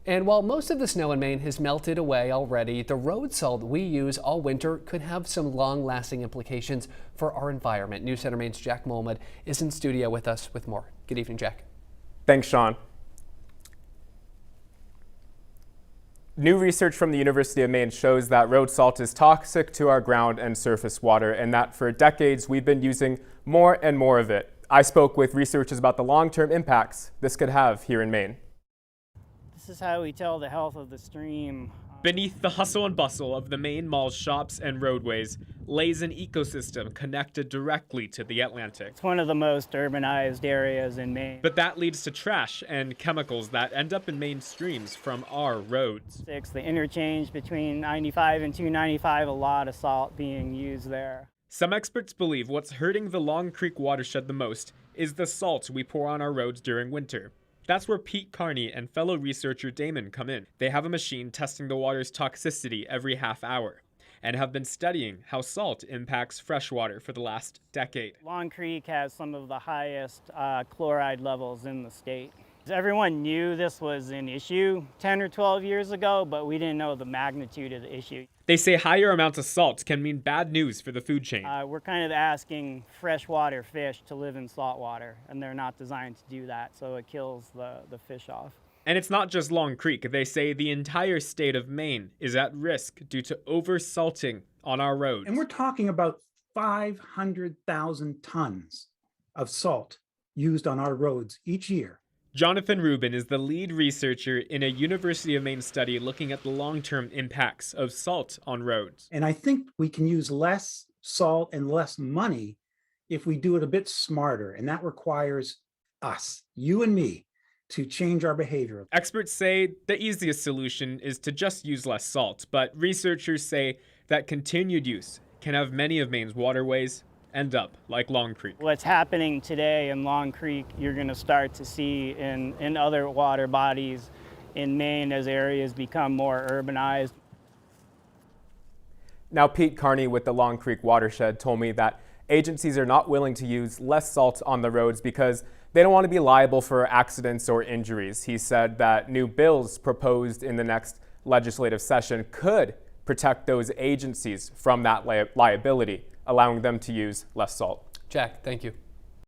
And while most of the snow in Maine has melted away already, the road salt we use all winter could have some long-lasting implications for our environment. News Center Maine's Jack Molmud is in studio with us with more. Good evening, Jack. Thanks, Sean. New research from the University of Maine shows that road salt is toxic to our ground and surface water, and that for decades we've been using more and more of it. I spoke with researchers about the long-term impacts this could have here in Maine. This is how we tell the health of the stream. Beneath the hustle and bustle of the Maine Mall's shops and roadways lays an ecosystem connected directly to the Atlantic. It's one of the most urbanized areas in Maine. But that leads to trash and chemicals that end up in Maine streams from our roads. The interchange between 95 and 295, a lot of salt being used there. Some experts believe what's hurting the Long Creek watershed the most is the salt we pour on our roads during winter. That's where Pete Carney and fellow researcher Damon come in. They have a machine testing the water's toxicity every half hour and have been studying how salt impacts freshwater for the last decade. Long Creek has some of the highest chloride levels in the state. Everyone knew this was an issue 10 or 12 years ago, but we didn't know the magnitude of the issue. They say higher amounts of salt can mean bad news for the food chain. We're kind of asking freshwater fish to live in salt water, and they're not designed to do that, so it kills the fish off. And it's not just Long Creek. They say the entire state of Maine is at risk due to over-salting on our roads. And we're talking about 500,000 tons of salt used on our roads each year. Jonathan Rubin is the lead researcher in a University of Maine study looking at the long-term impacts of salt on roads. And I think we can use less salt and less money if we do it a bit smarter. And that requires us, you and me, to change our behavior. Experts say the easiest solution is to just use less salt, but researchers say that continued use can have many of Maine's waterways end up like Long Creek. What's happening today in Long Creek, you're going to start to see in other water bodies in Maine as areas become more urbanized. Now, Pete Carney with the Long Creek watershed told me that agencies are not willing to use less salt on the roads because they don't want to be liable for accidents or injuries. He said that new bills proposed in the next legislative session could protect those agencies from that liability, allowing them to use less salt. Jack, thank you.